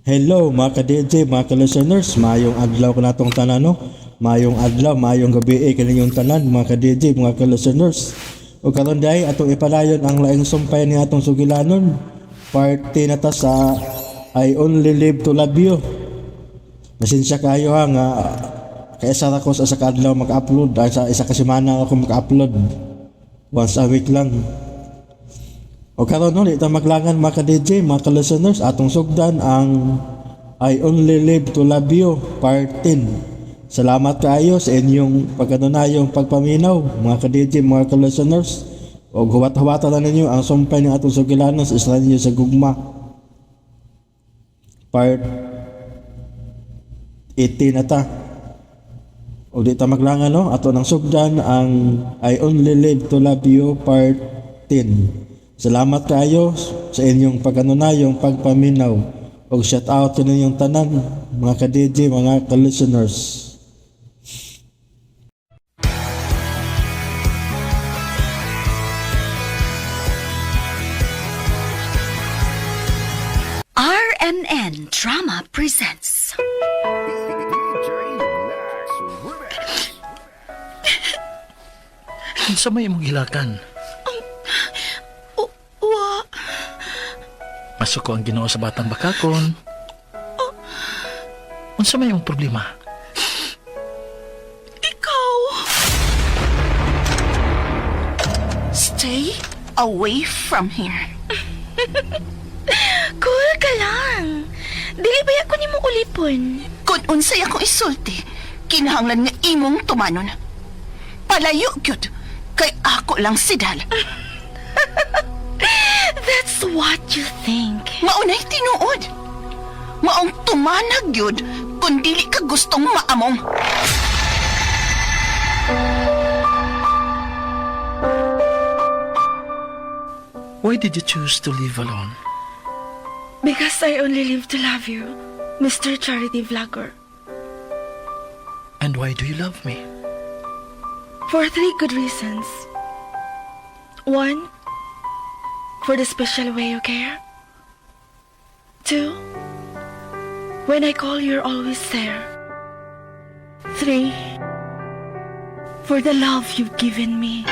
Hello mga ka-DJ, mga ka-listeners, mayong adlaw ka natong tanan no. Mayong adlaw, mayong gabi kaninyong tanan mga ka-DJ, mga ka-listeners. O karon day atong ipadayon ang laing sumpay ni atong sugilanon. Party na ta sa I Only Live to Love You. Masensya kayo ha nga kaisa ra ko sa isa ka adlaw mag-upload, sa isa ka semana ako mag-upload. Once a week lang. O karon no, dito maglangan mga ka-DJ, mga ka-listeners, atong sugdan ang I Only Live to Love You Part 10. Salamat kaayo sa inyong pagkanunayong pagpaminaw, mga ka-DJ, mga ka-listeners. O huwat-huwata na ninyo ang sumpay ng atong sugilanon sa isla ninyo sa gugma. Part 18 na ta. O dito maglangan no, ato nang sugdan ang I Only Live to Love You Part 10. Salamat kayo sa inyong pagkanunayong pagpaminaw o shout out sa inyong tanan mga ka-DJ, mga ka-listeners. RMN Drama presents Sa may imong hilakan. Wa Masuk ko ang Ginoo sa batang bakakon. Unsa may imong problema? Ikaw. Stay away from here. Cool ka lang. Dili ba ako nimo ulipon? Kung unsay akong isulti, kinahanglan nga imong tumanon. Palayo gyud kay ako lang si Dal. That's what you think. Maunay tinuod. Maong tumanag gyud kung dili ka gustong maamong. Why did you choose to live alone? Because I only live to love you, Mr. Charity Vlogger. And why do you love me? For 3 good reasons. 1, for the special way you care. 2, when I call you're always there. 3, for the love you've given me.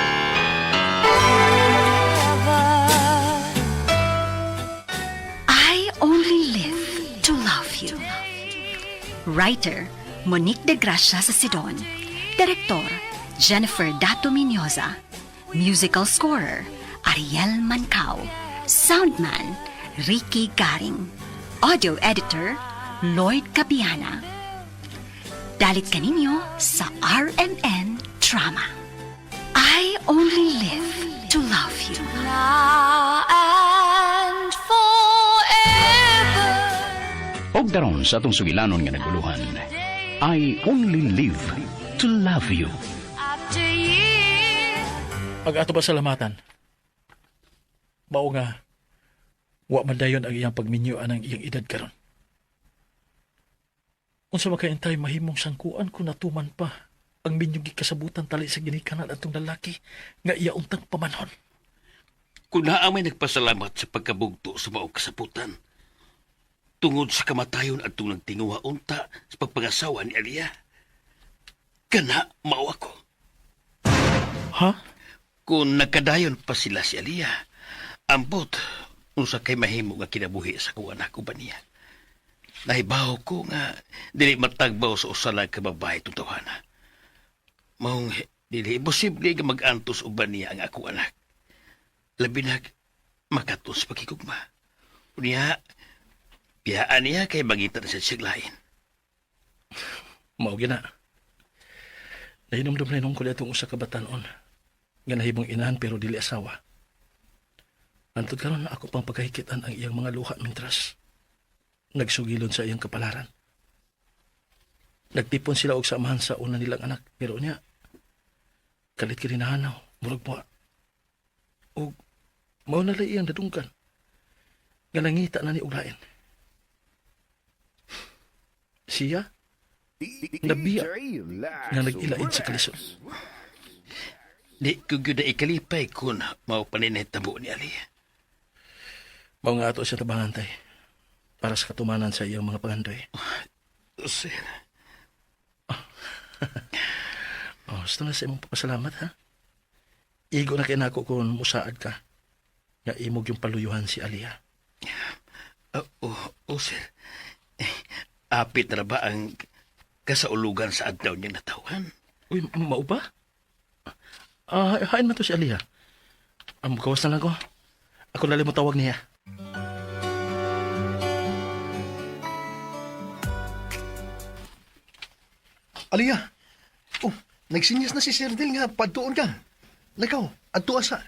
I Only Live to Love You. Writer, Monique de Gracia sa Sidon. Direktor, Jennifer Dato Minyoza. Musical scorer, Ariel Mancao. Soundman, Ricky Garing. Audio editor, Lloyd Capiana. Dalit kaninyo sa RMN Drama. I Only Live to Love You. Og daron sa atong sugilanon nga naguluhan, I Only Live to Love You. Pag ato ba salamatan? Mao nga, wa man dayon ang iyang pagminyuan ang iyang edad karon. Unsa makaintay mahimong sangkuan kung natuman pa ang minyong gikasabutan tali sa ginikanan atong lalaki nga iya untang pamanhon. Kung naamay nagpasalamat sa pagkabugto sa maong kasaputan, tungod sa kamatayon at itong nagtinguha unta sa pagpangasawa ni Alia, kana mao ako. Ha? Kung nagkadayon pa sila si Alia, ambot, unsa kay mahimo nga kinabuhi sa kong anak ko ba niya. Nahibaw ko nga dili matagbaw sa usalag ka babae itong tawhana. Maong dili posible nga mag-antos uban niya ang ako anak. Labi na makatos pagkikugma. Unya, biyaan niya kay magitan sa siglain. Mao gina. Nahinom-dum na ko itong usa ka batanon. Nga nahibong inahan pero dili asawa. Antod karon ako pang pagkahikitan ang iyang mga luha mintras nagsugilon sa iyang kapalaran. Nagtipon sila og samahan sa una nilang anak pero niya kalit kirinahanaw murag mo. Og mao na iyang dadungkan. Nga nangita na ni uglain. Siya nabiya nga nag-ilaid sa kalisod. Di ko gyud na ikalipay kung mao paninay tabo ni Ali. Mao nga ato siya tabangan tay. para sa katumanan sa iyang mga pangandoy. Sir, Oh, gusto na sa imong pasalamat, ha? Igo na kinako kung musaad ka. Nga imog yung paluyuhan si Aliyah. sir. Apit na ba ang kasaulugan sa adlaw niyang natawan? Uy, mao ba? Hain man to si Aliyah. Kawas na lang ko. Ako na mo tawag niya. Aliyah, nagsinyas na si Sir Del nga, padtuon ka. Lakaw, adto asa.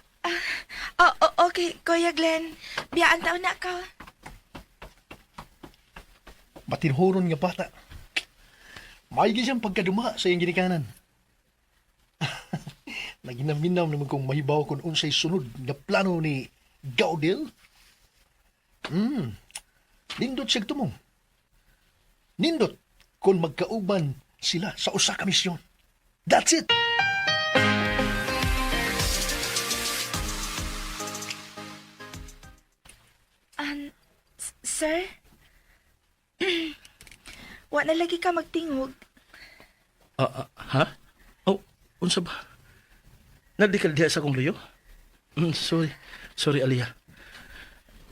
Okay, Kuya Glenn. Biyaan taon na ka. Matinhoron nga bata. Maigi siyang pagkaduma sa iyong ginikanan. Naginaminaw naman kong mahibaw kung unsay sunod nga plano ni Gaudel. Nindot siya mo. Nindot kung magkauban sila sa usa ka misyon. That's it! Sir? Wa na lagi ka magtingog. Ha? Oh, unsa ba? Nadikal diha sa akong luyo? Sorry, Aliyah.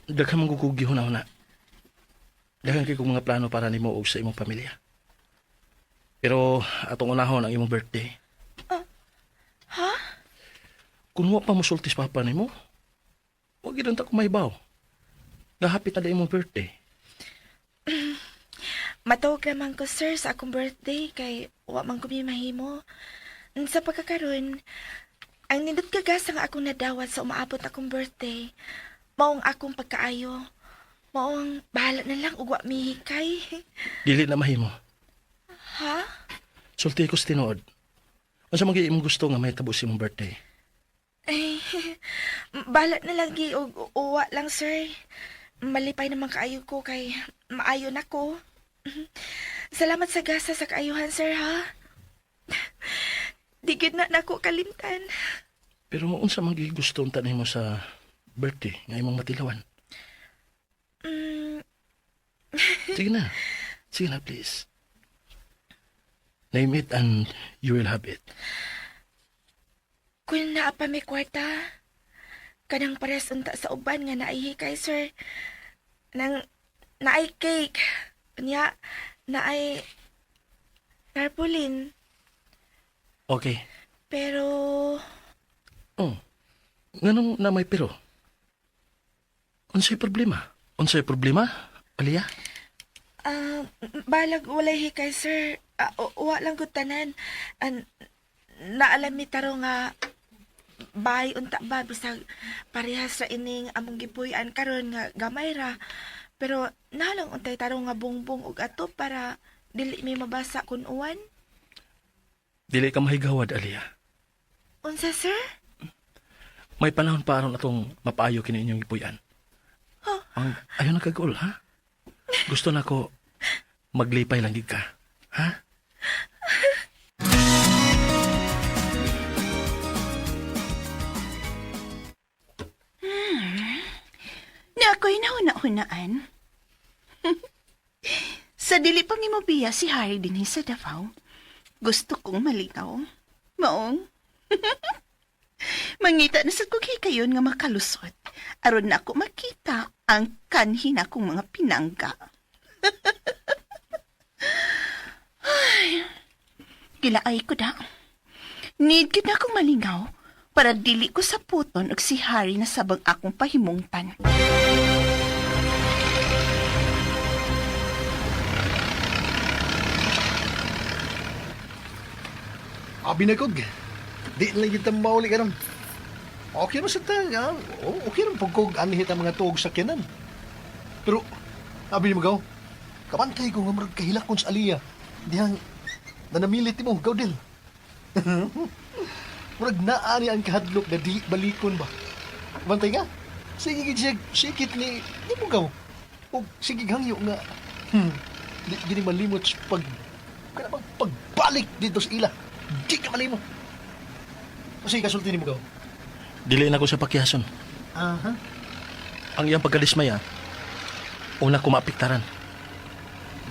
Daghang manggugugi huna-huna. Daghang kay kong mga plano para nimo ug sa imong pamilya. Pero atong unahon ang imong birthday. Ha? Kung wa pa mosultis papa nimo, wag gyud ta ko mahibaw. Gahapit na imong birthday. Matawag naman ko, sir, sa akong birthday kay wa man ko mi mahimo. Sa pagkakaroon, ang nindot kagas ang akong nadawat sa umaabot akong birthday. Maong akong pagkaayo. Maong bahala na lang ug wa mihikay. Dili na mahimo. Ha? Sulti ko sa tinuod. Unsa man gyud imong gusto nga may tabo sa imong birthday? Ay, bahala na lang gi ug uwa lang, sir. Malipay naman kaayo ko kay maayo na ko. Salamat sa gasa sa kaayuhan, sir, ha? Di gid na nako kalimtan. Pero unsa man gyud gusto unta nimo sa birthday nga imong matilawan? Sige na, please. Name it and you will have it. Kung naa pa may kwarta, kanang pares unta sa uban nga naihi kay, sir. Nang naay cake. Kanya, naay tarpaulin. Okay. Pero, Oh, nganong na may pero? Unsay problema? Aliyah? balag walay hikay, sir. Wa lang gud tanan. Naalam mi taro nga bay unta ba bisag parehas sa ining among gipuy-an karon nga gamay ra. Pero nalang untay taro nga bungbong ug ato para dili mi mabasa kun uwan. Dili ka mahigawad, Aliyah. Unsa, sir? May panahon pa aron atong mapaayo kini inyong ipuyan. Ang ayaw na kagol, ha? Gusto na ko maglipay lang gid ka, ha? Na ako'y nahuna-hunaan. Sa dili pang imobiya si Harry din sa Davao, gusto kong maligaw. Maong. Mangita na sa kukikayon nga makalusot, aron na ako makita ang kanhin akong mga pinangga. Ay, gilaay ko da. Need gid na akong malingaw para dili ko sa puton og si Harry na sabang akong pahimungtan. Abi na kog. Di lang kita mauli ka ron. Okay mo sa tanga. Okay ron pagkog anihit ang mga tuog sa kinan. Pero, abi mo gaw. Kamantay ko nga marag kahilak kon sa Aliyah. Dihang nanamilit mo, Gaudel. Murag naani ang kahadlok na di balikon ba? Kamantay nga. Sige gid sikit ni mo gaw. O sige hangyo nga. Di gini malimot sa pagbalik dito sa ila. Di ka malimot. Kasi kasulti ni mo gaw. Dili na ko sa pakyason. Aha. Ang iyang pagkadismaya, una ko maapektaran.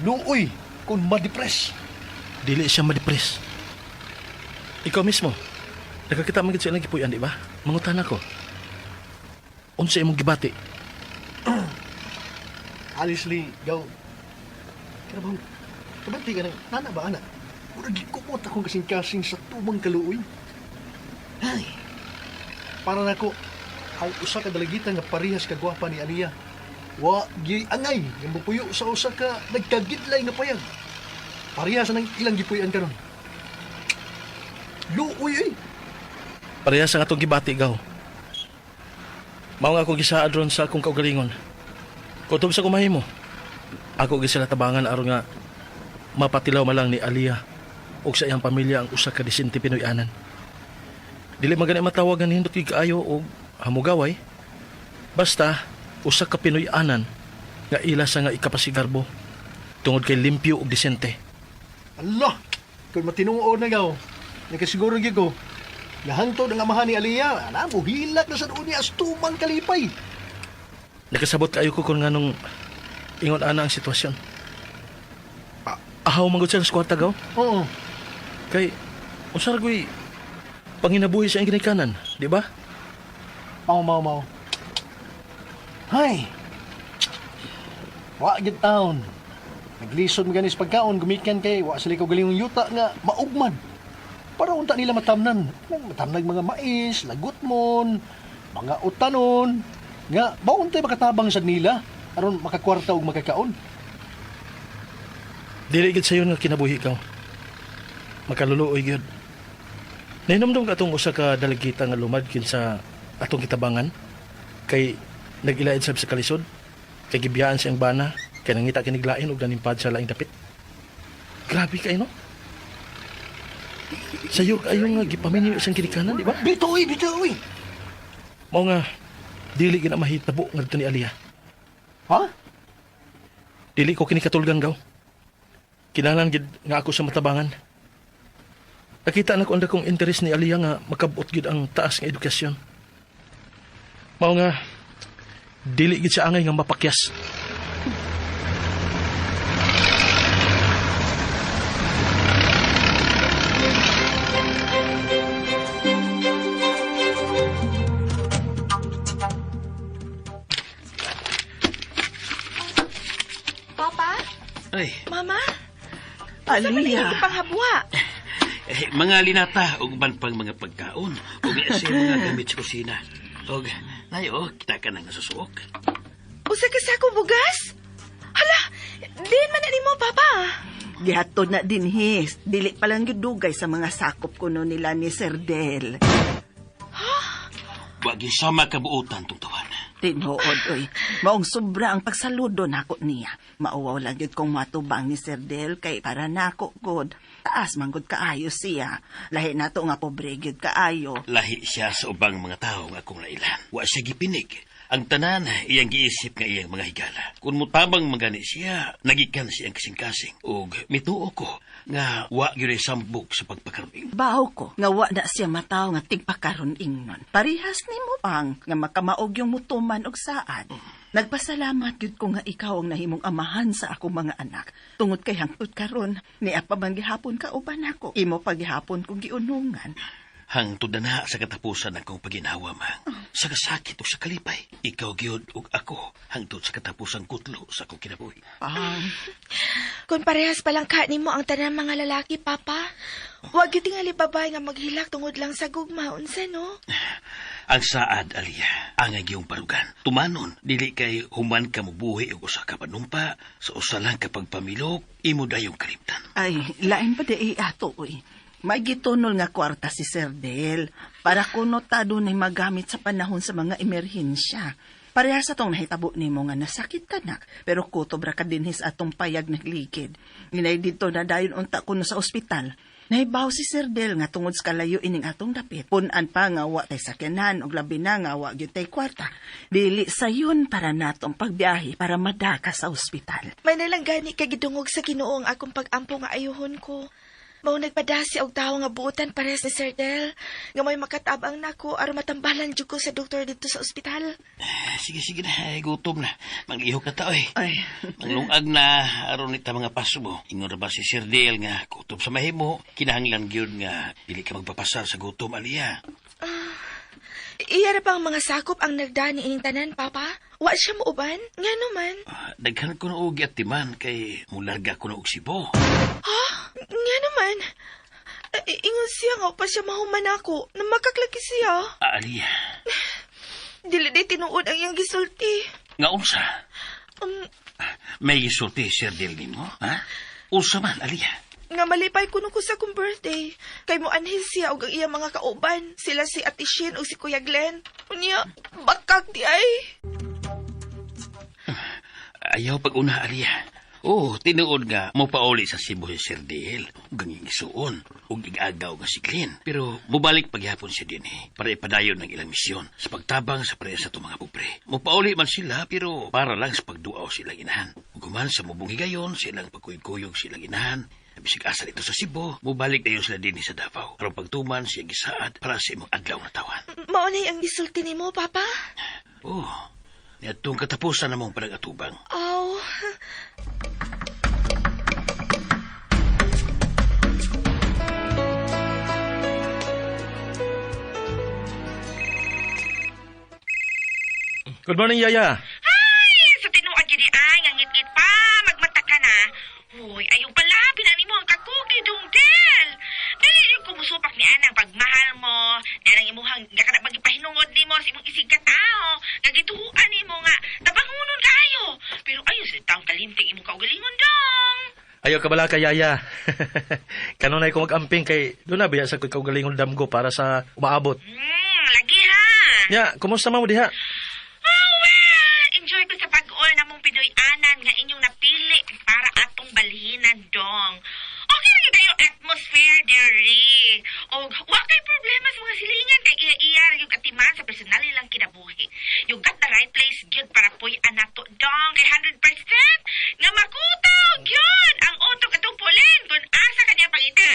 Luoy, kung ma-depress. Dili siya ma-depress. Ikaw mismo, nakakita magid sa ilang gipuyan, di ba? Mangutan ako. Unsa imong gibati? Honestly, gaw. Kaya bang, kabati ka na, nana ba, anak? Murag gikupot akong kasing-kasing sa tumang kaluoy. Ay, para na ko, ang usa ka dalagitan nga parehas kagwapa ni Aliyah. Wa, gi angay, yung bupuyo sa usa ka nagkagidlay nga payag. Parehas ng ilang gipuyan karon. Luoy, eh. Parehas ang atong gibati, gaw. Mao nga ako gisaad ron sa akong kaugalingon. Kutob sa kumahimo, ako gisila tabangan aron nga mapatilaw malang ni Aliyah ug sa iyang pamilya ang usa ka disente Pinoy-anan. Dili magani matawag nga nindot kaayo og hamugaway. Basta usa ka Pinoy-anan nga ila sa nga ikapasigarbo tungod kay limpyo ug disente. Allah, kung matinuod na gaw, nakasiguro gyud ko, nahantod ang amahan ni Aliyah, ana mo hilak na sa doon niya as tumang kalipay. Nakasabot kayo ko kung nganong ingon ana ang sitwasyon. Ahaw manggod siya sa kwarta, gaw. Oo. Kay unsa ra gyud panginabuhi sa iyang ginikanan, di ba? Mau. Hay! Wa gid taon. Naglisod mo ganis pagkaon, gumikan kay wa sila ko galingong yuta nga maugman. Para unta nila matamnan. Matamnag mga mais, lagutmon, mga utanon. Nga, baon tayo makatabang sa nila aron makakwarta og makakaon. Dili gid sayon nga kinabuhi ka. Makaluluoy gyud. Nahinomdom ka atong usa ka dalagita nga lumad kinsa atong kitabangan kay nagilaid sab sa kalisod kay gibiyaan sa iyang bana kay nangita kiniglain ug nanimpad sa laing dapit. Grabe kay no? Sayo kayo nga gipaminyo isang kinikanan, di ba? Bitoy! Mao nga dili gina mahitabo nga dito ni Aliyah. Ha? Dili ko kinikatulgan gaw. Kinahanglan gid nga ako sa matabangan. Nakita na ko anda kong interes ni Aliyah nga makabot gid ang taas nga edukasyon. Mao nga dili gid siya angay nga mapakyas. Papa? Ay, Mama? Asa man Aliyah. yung panghabwa? mga linata ug ban pang mga pagkaon ug sa mga gamit sa kusina. Og nayo kita ka nang nasusuok. Usa ka sako bugas? Hala, din man na nimo, Papa. Gihatod na din his. Dili pa lang gyud dugay sa mga sakop kuno nila ni Sir Del. Wa gyud sama kabuutan tong tuwan. Tinuod, oy. Maong sobra ang pagsaludo nako niya. Mauwaw lang yun kung matubang ni Sir Del kay para nako god. Taas manggod kaayo siya. Lahi nato nga pobre gyud kaayo. Lahi siya sa ubang mga tao nga akong nailan. Wa siya gipinig. Ang tanan, iyang giisip nga iyang mga higala. Kung mutabang magani siya, nagikan siyang kasing-kasing. Og mituo ko nga wa gyud ay sambok sa pagpakaroon. Bahaw ko nga wa na siya mataw nga tigpakaron ingnon. Parihas nimo ang nga makamaog yung mutuman og saad. Nagpasalamat gyud ko nga ikaw ang nahimong amahan sa akong mga anak. Tungod kay hangtod karon, ni apa man gihapon ka uban ako. Imo pagihapon kong giunungan. Hangtod na sa katapusan ng kong paginawa, mang. Sa kasakit o sa kalipay. Ikaw gyud ug ako hangtod sa katapusang kutlo sa akong kinabuhi. Kung parehas palang ka nimo ang tanan mga lalaki, Papa. Huwag yung tingali babae nga maghilak tungod lang sa gugma. Unsa, no? Ang saad, Aliyah, ang agiyong palugan. Tumanon, dili kay human ka mubuhi o usa ka panumpa, sa usa lang kapag pamilok, imo dayong kalimtan. Ay, lain pa di ato, uy. May gitunol nga kwarta si Sir Del para kunotado na magamit sa panahon sa mga emerhensya. Parehas sa tong nahitabo nimo nga nasakit ka na, pero kutobra ka dinhis atong payag naglikid. Inay dito na dayon unta kuno sa ospital. Nahibaw si Sir Del nga tungod sa kalayo ining atong dapit. Punan pa nga wa tay sakyanan og labi na nga wa gyud tay kwarta. Dili sayon para natong pagbiyahe para madaka sa ospital. May nalang gani kay gidungog sa Ginoo ang akong pag-ampo nga ayuhon ko. Mao nagpadasi og tawo nga buutan parehas ni Sir Del. Nga may makatabang nako aron matambalan jud ko sa doktor dito sa ospital. Sige na, ay, gutom na. Maglihok na tao eh. Ay, Manglungag na, aron ita mga paso mo. Ingon ra ba si Sir Dale nga, gutom sa mahimo. Kinahanglan gyud nga, dili ka magpapasar sa gutom, Aliyah. Iya ra pang mga sakop ang nagdani ining tanan, Papa? Wa siya muuban? Nga naman. Daghan ko na og atiman kay mularga ko na og sibo. Ha? Nga naman. Ingon siya nga pa siya mahuman ako na makaklaki siya. Aliyah, Dili di tinuod ang iyang gisulti. nga unsa? Um, May isulti Sir Dale nimo, ha? Unsa man, Aliyah? nga malipay kuno ko sa kong birthday. Kay mo anhin siya og ang iyang mga kauban. Sila si Ate Shin o si Kuya Glenn. Unya, bakak di ay. Ayaw pag-una, Aliyah. Tinuod nga, mo pauli sa Cebu si Sir Dale. Ganging isuon, ug igagaw nga si Glenn. Pero, mubalik paghapon siya din para ipadayon ng ilang misyon sa pagtabang sa pareha sa itong mga pobre. Mupauli man sila, pero para lang sa pagduaw silang inahan. Uguman sa mubong higayon, silang pagkuyog-kuyog silang inahan. Bisig asa dito sa Cebu, mubalik dayon sila din sa Davao. Aron pagtuman siya gisaad para sa imong adlaw na tawan. Maunay ang gisulti nimo, Papa? Niadtong katapusan namong panag-atubang. Aw. Good morning, Yaya. Ay, sa tinuod gini ay, nga ngit-ngit pa, magmata ka na. Hoy, ayaw pala, pinami mo ang kakugi dong, Del. Dili yung kumusupak ni Anang pagmahal mo, nanang imuhang gakana magipahinungod ni mo sa imong isig ka tao, gagituhuan ni mo nga, tabangunon kayo. Pero ayaw sa taong kalimting imong kaugalingon dong. Ayaw ka bala ka, Yaya. Kanunay ko mag-amping kay doon na biya sa kaugalingon damgo para sa umaabot. Lagi ha. Ya, kumusta mo diha? Oh, well, enjoy ko sa pag-ol na mong Pinoy-anan nga inyong napili para atong balhinan dong. Okay rin kayo atmosphere, dere. O, wa kay problema sa mga silingan kay iya-iya yung atiman sa personal nilang kinabuhi. You got the right place gyud para puy anato dong kay 100% nga makutaw gyud ang utok atong pulin kung asa kanya pangita.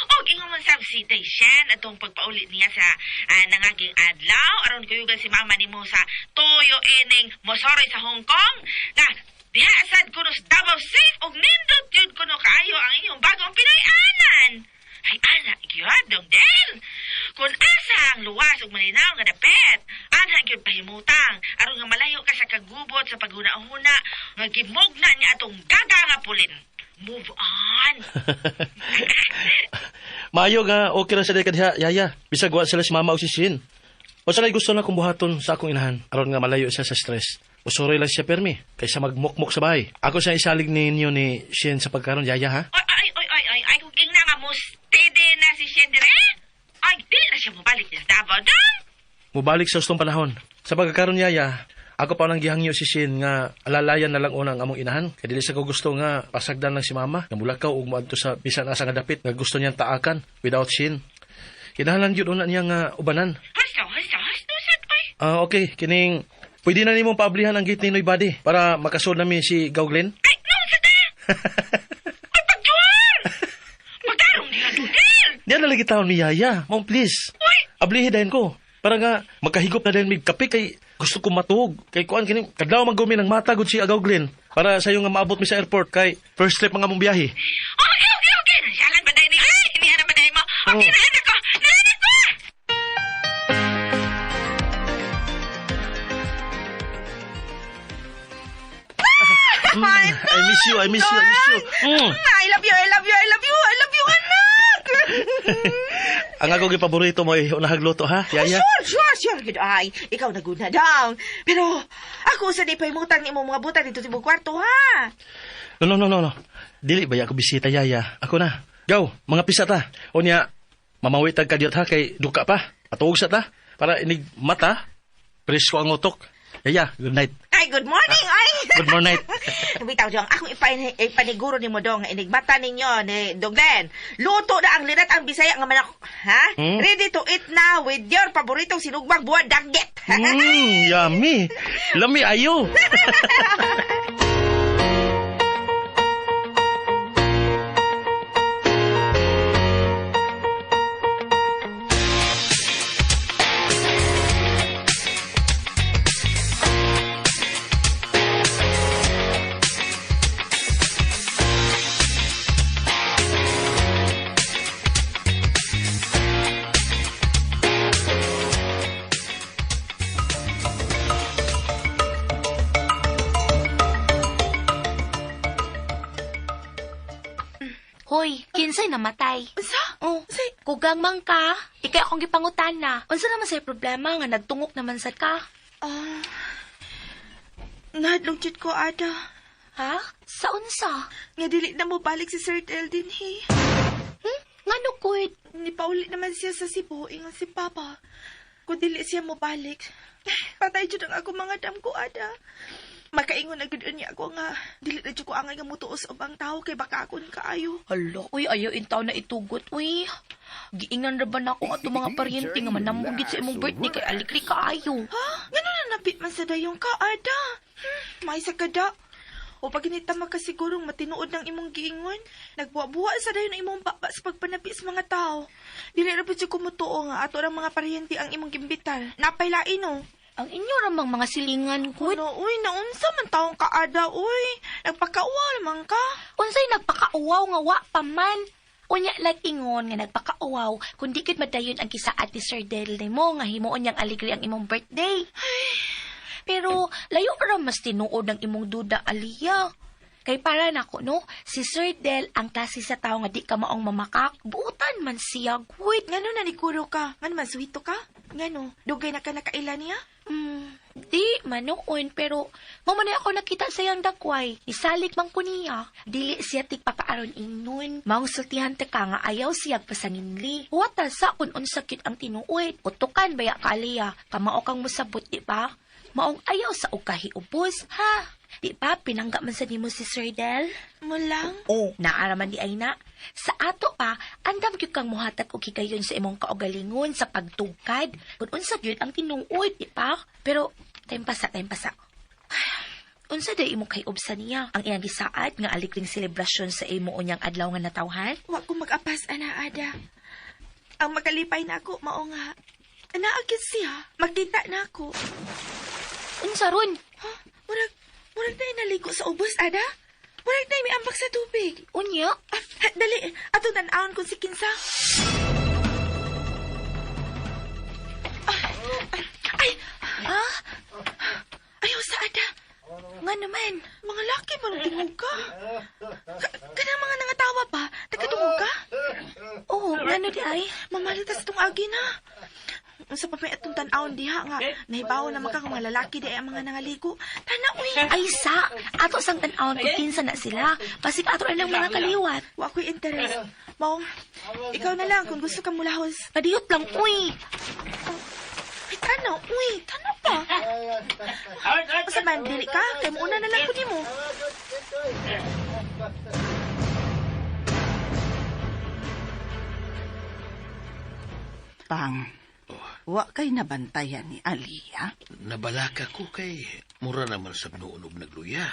O, gingon man sa si Daishan atong pagpauli niya sa nangaging adlaw aron kuyugan si mama nimo sa toyo ening mosoroy sa Hong Kong na diha asad kuno sa Davao safe og nindot yun kuno kaayo ang inyong bagong Pinoy-anan. Ay ana, gyud dong Del. Kung asa ang luwas ug malinaw nga dapet, ana gyud pahimutang aron nga malayo ka sa kagubot sa paghuna-huna nga gimugna niya atong gaga nga pulin. Move on. Maayo nga okay ra sa diha, Yaya. Bisag wa sila si Mama o si Shin. O sa gusto na kong buhaton sa akong inahan aron nga malayo siya sa stress. Usuroy lang siya permi kaysa magmukmok sa bahay. Ako siya isalig ninyo ni Shin sa pagkaron, Yaya, ha? Ay, kung king na nga mo, steady na si Shendere. Ay, di na siya mabalik sa Davao, dong. Mubalik sa ustong panahon. Sa pagkakaroon, Yaya, ako pa nang gihangyo si Shin nga alalayan na lang unang among inahan. Kaya dili sa ko gusto nga pasagdan lang si Mama. Namulakaw ug moadto sa bisan asa nga dapit nga gusto niyang taakan without Shin. Kinahanglan gyud una niya nga ubanan. Hasto, sad, oy. Okay, kining pwede na nimong paablihan ang gate ni Noy Body para makasod namin si Gawglen. Ay, no, sad na. Ay, pagjuan. Magtarong niya, Dudel. Diyan na lagi taon ni Yaya. Mom, please. Uy. Ablihin dahin ko. Para nga magkahigop na din mig kape kay gusto ko matuog. Kay kuan kini kadlaw magumi ng mata gud si Gawglen para sayo nga maabot mi sa airport kay first trip mga mong biyahe. Okay. Nasyalan ba dahil ni? Ay, inihanan ba dahil mo? Okay, naanak ko. I miss you. I love you, anak! Ang ako paborito mo ay unahagluto, ha, Yaya? Sure, good ay. Ikaw na good na daw. Pero, ako sa di pa imutan ni mo mga buta dito sa mong kwarto, ha? No. Dili ba ako bisita, Yaya? Ako na. Gaw, mga pisa ta. O niya, mamawitag ka diyot, ha, kay duka pa. Patuog sa ta. Para inig mata, presko ang utok. Yaya, good night. Ay, good morning, ay! Good morning. Bitaw dong, akong ipaniguro ni mo dong, inigbata ninyo ni Doglen. Luto na ang linat ang Bisaya nga manok. Ha? Ready to eat na with your paboritong sinugbang buwan danggit. Yummy. Lami ayo. Hoy, kinsay namatay. Unsa? Oh, Say, kugang man ka. Ikay akong gipangutana. Unsa naman say problema nga nagtungok naman sad ka? nahadlong jud ko, Ada. Ha? Sa unsa? Nga dili na mo balik si Sir Del din, he. Ngano gud? Nipauli naman siya sa Cebu, ingon si Papa. Kung dili siya mo balik, patay jud ang ako mga dam ko, Ada. Makaingon na gud niya ako nga, dili na jud ko angay nga mutuos ubang tao kay baka akon kaayo. Hala, uy, ayaw intaw na itugot, uy. Giingan ra ba na ako ato mga paryente nga manamugit sa imong birthday kay alikri kaayo. Ha? Ngano na napit man sa dayong ka, Ada? May sa kada. O pag inita makasigurong matinuod ng imong giingon, nagbuwa-buwa sa dayon ang imong baba sa pagpanapi sa mga tao. Dili ra ba jud ko mutuo nga ato ra mga paryente ang imong gimbitar. Napay lain, no? Ang inyo ramang mga silingan, gud. Ano, uy, naunsa man taong ka, Ada, uy. Nagpakauwa naman ka. Unsay nagpakauwaw nga wa pa man. Unya ingon nga nagpakauwaw kundi gid madayon ang gisaad ni Sir Del mo nga himuon niyang aligri ang imong birthday. Pero layo ra mas tinuod ang imong duda, Aliyah. Kay para nako no, si Sir Del ang klase sa tao nga di ka maong mamakak. Buutan man siya, gud. Ngano na nikuro ka? Ngano man suwito ka? Ngano? Dugay na ka nakaila niya? Di manoon pero mamanay ako nakita sa iyang dakway. Isalik man ko niya. Dili siya tigpapaaron ingnon. Maong sultihan te ka nga ayaw siya pasanginli. Wata sa un sakit ang tinuod. Utukan baya ka, Aliyah. Kamao kang musabot, di ba? Maong ayaw sa ukahiubos, ha? Di ba pinangga man sa nimo si Sir Del? Mulang? Oh, naaraman di ay na. Sa ato pa, andam gyud kang muhatag og higayon sa imong kaugalingon sa pagtugkad. Kun unsa gyud ang tinuod, di ba? Pero tempasa. Unsa day imo kay ubsa niya? Ang iyang gisaad nga alikring selebrasyon sa imo unyang adlaw nga natawhan? Wa ko mag-apas, ana, Ada. Ang makalipay na ako, mao nga. Naagit siya. Magkita na ako. Unsa ron? Ha? Murag na naligo sa ubos, Ada? Murag na may ambak sa tubig. Unya? Dali, ato tan-aon kung si Kinsa. Ayaw sa Ada. Nga naman. Mga laki man ang tingog ka. Kanang mga nangatawa pa, tagadungog ka? Oh, ngano di ay? Mamalitas itong agi na. Sa pa may atong tan-aon diha nga, nahibaw na mga mga lalaki di ay ang mga nangaligo. Tana, uy! Ay sa, ato sang tan-aon kung kinsa na sila. Pasig ato lang mga kaliwat. Wa ko'y interest. Maong, ikaw na lang kung gusto ka mulahos. Padiyot lang, uy. Ay, tana, uy! Tana pa! Basta man, dili ka, kaya muna na lang ko ni mo. Pang, wa kay nabantayan ni Aliyah? Nabalaka ko kay mura naman sa noon og nagluya.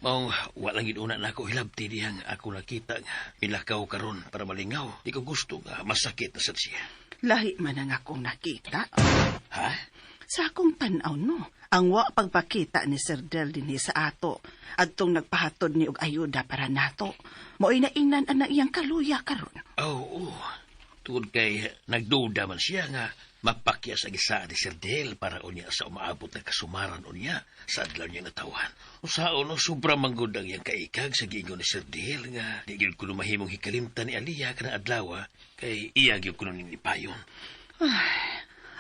Maong walang inuna na ako hilabti diyang ako nakita nga milakaw karon para malingaw. Di ko gusto nga masakit na sad siya. Lahi man ang akong nakita. Ha? Sa akong tanaw no, ang wa pagpakita ni Sir Del dinhi sa ato adtong nagpahatod ni og ayuda para nato. Mo'y naingnan ang iyang kaluya karon. Oo. Tungod kay nagduda man siya nga mapakya sa gisa ni Sir Del para unya sa umaabot na kasumaran unya sa adlaw niya natawan. Usaon no sobra manggod ang iyang kaikag sa giingon ni Sir Del nga di gyud kuno mahimong hikalimtan ni Aliyah kana adlaw kay iya gyud kuno ni payon.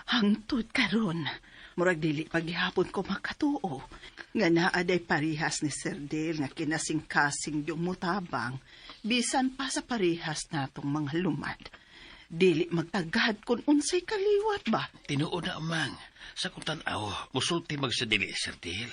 Hangtod karon, murag dili paghihapon ko makatuo. Nga naaday parihas ni Sir Del nga kinasing-kasing yung mutabang, bisan pa sa parihas natong mga lumad. Dili magtagad kung unsay kaliwat ba? Tinuod na amang sa kung tanaw musulti magsadili Sir Del.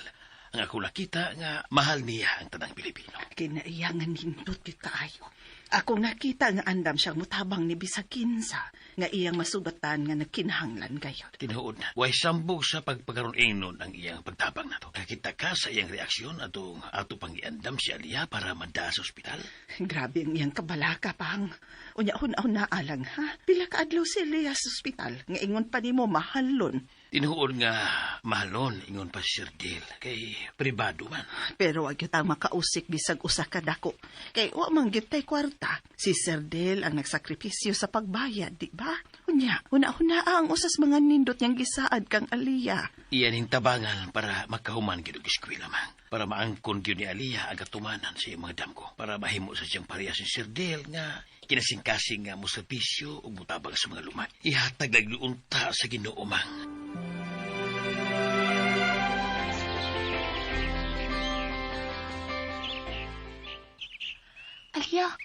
Ang ako nakita nga mahal niya ang tanang Pilipino. Kinaiyangan nindot kita ayo. Ako nakita nga andam siyang mutabang ni bisag kinsa nga iyang masugatan nga nagkinahanglan gayod. Tinuod na. Way sambog sa pagpagaron ingnon ang iyang pagtabang nato. Nakita ka sa iyang reaksyon ato pang iandam si Aliyah para mada sa ospital. Grabe ang iyang kabalaka, Pang. Unya-hunaw na alang, ha? Pila ka adlaw si Aliyah sa ospital, nga ingon pa ni mo mahalon. Tinuod nga mahalon ingon pa si Sir Dale kay pribado man. Pero wag yun ang makausik bisag usa ka dako. Kay wa man gyud tay kwarta. Si Sir Del ang nagsakripisyo sa pagbayad, di ba? Unya, una-una ang usas mga nindot niyang gisaad kang Aliyah. Iyan yung tabangan para makahuman gyud og eskwela man. Para maangkon gyud ni Aliyah ang katumanan sa iyang mga damgo. Para mahimo sa siyang pareha si Sir Dale nga kinasing-kasing nga moservisyo ug mutabang sa mga lumay. Ihatag nagluunta sa Ginoo man.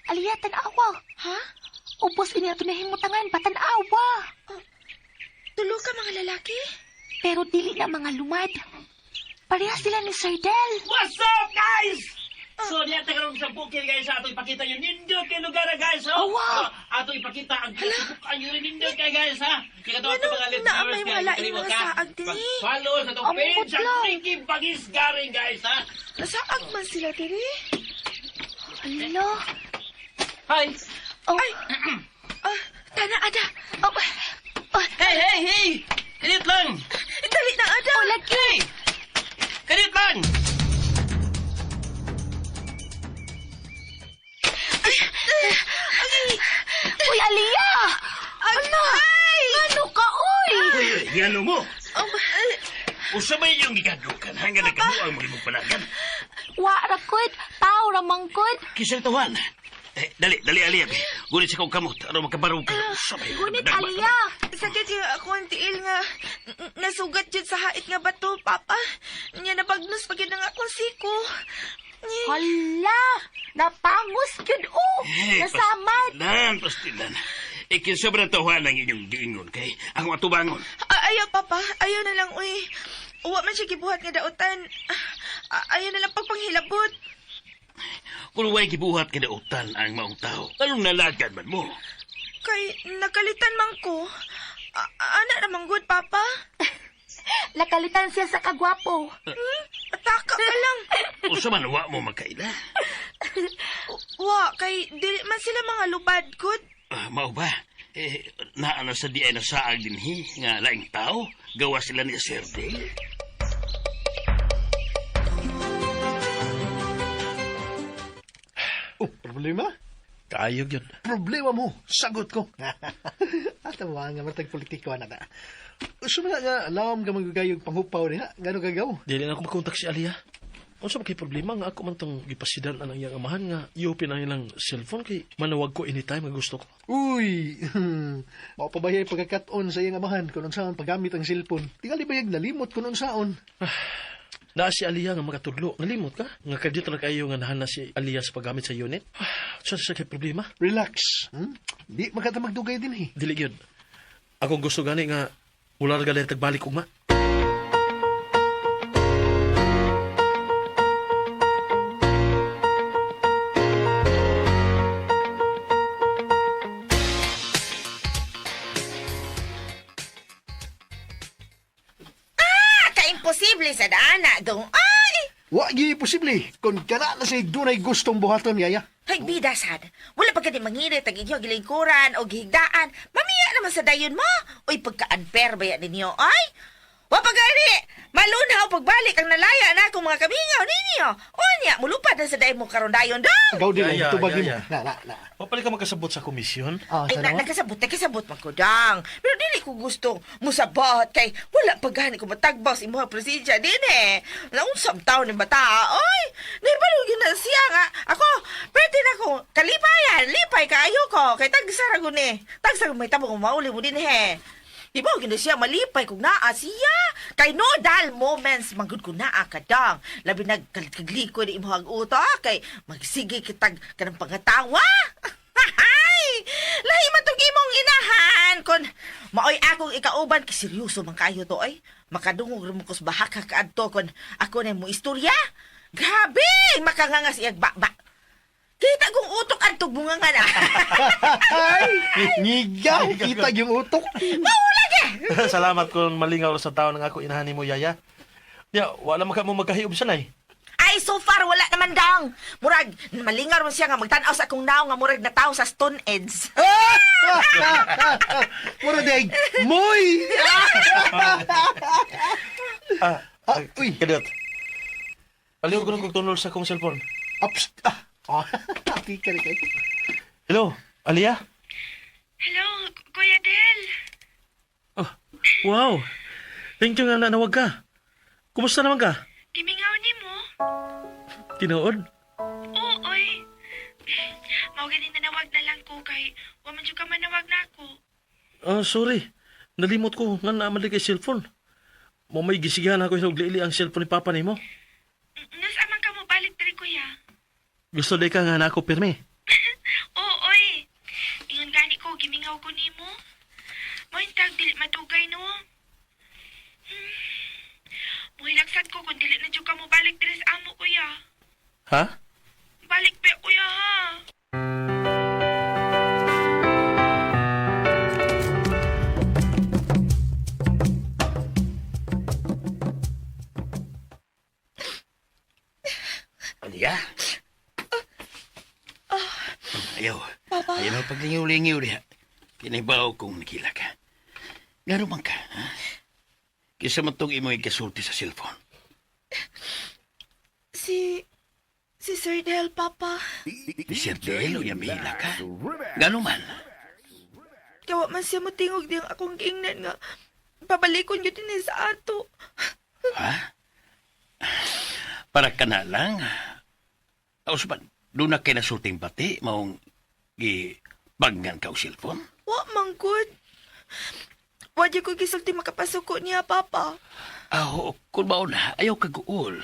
Aliyah, tanawa. Ha? Ubos ini ato nahimutangan, patanawa. Tulo ka mga lalaki? Pero dili na mga lumad. Parehas sila ni Sir Del. What's up, guys? So, diyan tagarong sa bukid, guys. Ato ipakita yung nindot kay lugar, guys. Oh. Wow. Ato ipakita ang yung nindot kay, guys, ha? Kaya ito mga Ano na may malaing mga saag din eh? Follow sa itong Ang page sa putla. Pinky Bagis Garing, guys, ha? Nasaag man sila diri? Alo. Hi. Oh. Tana ada. Hey! Kanit lang! Dali na ada. Hey! Kanit lang! Uy, Aliyah! Ano? Ano ka, uy? Uy, gano mo? Usabay yung gigadukan hanggang nagkamu ang mga panagan. Wa rakod, tao ramangkod. Kisang tawan. Dali, Aliyah. Gunit sa kong kamot. Ano magkabarong ka? Usabay. Gunit, Aliyah. Sakit yung ako ang tiil nga nasugat yun sa hait nga bato, Papa. Nya nabagnos pag yun ang akong siko. Hala! Napangus yun, Nasamad. Pastilan. Ikin sobrang tawa ng inyong giingon kay akong atubangon. Ayaw, Papa. Ayaw na lang, uy. Uwa man siya gibuhat nga dautan. Ayaw na lang pagpanghilabot. Kung way gibuhat kinautan ang maong tao, anong nalagan man mo? Kay nakalitan man ko. Anak naman good, Papa. Nakalitan siya sa kagwapo. Ataka ka lang. Usa man wa mo magkaila. Wa, kay dili man sila mga lubad, good. Mao ba? Naana sa di ay nasaag dinhi nga laing tao, gawa sila ni Sir Dale. Oh, problema? Kaayog yun. Problema mo, sagot ko. At ang mga matag politiko na ta. So nga alam ka magagayog panghupaw niya, gano'ng gagaw? Dili na ako makontak si Aliyah. Ano sa kay problema nga ako man tong gipasidan ang iyang amahan nga iupin ang ilang cellphone kay manawag ko anytime nga gusto ko. Uy, maupabayay pagkakat-on sa iyang amahan kung saan paggamit ang cellphone. Tingali bayag nalimot kung saan. Naa si Aliyah nga makatudlo. Nalimot ka? Nga kadito na kayo nga nahan na si Aliyah sa paggamit sa unit. Sa kay problema? Relax. Di magdugay din eh. Dili gyud. Ako gusto gani nga mula gali tagbalik ugma. Kaimposible sa dana, dong. Ay! Wa gi posible kung kana na siya dunay gustong buhaton yaya. Hay, bida, sad. Wala pa gani mangirit ang inyong gilingkuran o gihigdaan. Mamiya naman sa dayon mo. Uy, pagka-unfair ba yan ninyo? Ay! Wapagani! Malunaw pagbalik ang nalaya na akong mga kabingaw ninyo. O niya, mulupad na sa dayon mo karon dayon, dong. Gaw din Yaya, ang tubag mo. yaya. Na. Mapali ka magkasabot sa komisyon? Ah, Ay, sana ba? nakasabot man ko, dang. Pero dili ko gustong musabot kay wala pa gani ko matagbaw sa imuha presensya din eh. Naunsam taon ni bata. Oy, naibalugin na siya nga. Ako, pwede na ko kalipayan. Lipay kaayo ko. Kay tagsara ko ni. Tagsara may tabong mauli mo din eh. Di ba, gina siya malipay kung naa siya. Kay nodal moments, magud ko naa ka dang. Labi nagkagliko ni imuhag uto. Kay magsige kitag kanang pangatawa. Hay! Lahi matug imong inahan. Kon maoy akong ikauban, kay seryoso man kayo to ay. Makadungog rumukos bahak kaadto kon ako na mo istorya. Grabe! Makangangas iyag ba. Kita kong utok ang tugbunga nga na. Ay, ngigaw, kita yung utok. Maulag eh! Salamat kung malingaw sa tao ng ako inahani mo, Yaya. Ya, wala man ka mo magkahiub sanay. Ay, so far, wala naman dang. Murag, malingar mo siya nga magtanaw sa akong naong nga murag na tao sa Stone Age. Mura day, moy! Uy! Kadot. Aliw ko na kong tunol sa akong cellphone. Ups! Ati ka rin kayo. Hello, Alia? Hello, Kuya Del. Oh, wow. Thank you nga na nawag ka. Kumusta naman ka? Gimingaw ni mo? Tinood? Oo, oy. Mao ganin na nawag na lang ko kay wa man jud ka manawag na ako. Sorry. Nalimot ko nga naamali kay cellphone. Mo may gisigahan ako hinuglili ang cellphone ni Papa nimo. Nas amang ka mo balik diri kuya. Gusto day ka nga na ako pirmi. Oo, oy. Ingon gani ko gimingaw ko nimo. Mo intag dili matugay no. Muhilagsad ko kung dili na jud ka mo balik diri sa amo kuya. Ha? Balik pe kuya ha. Alia? Ayaw. Ayaw na paglingiw-lingiw diha. Kinibaw kong nakila ka. Gano'n man ka, ha? Kisa man itong imo'y kasulti sa cellphone. Si Sir Del, Papa. Di Sir Del, o yung mihila ka. Gano'n man. Kawa man siya mo tingog di ang akong gingnan nga. Pabalikon yun din sa ato. Ha? Para ka na lang. Usman, doon na kayo nasulting pati, maong gibanggan ka o cellphone? Wa man good. Wadya ko gisulti makapasuko niya, Papa. Oo, kung baon na, ayaw kaguol.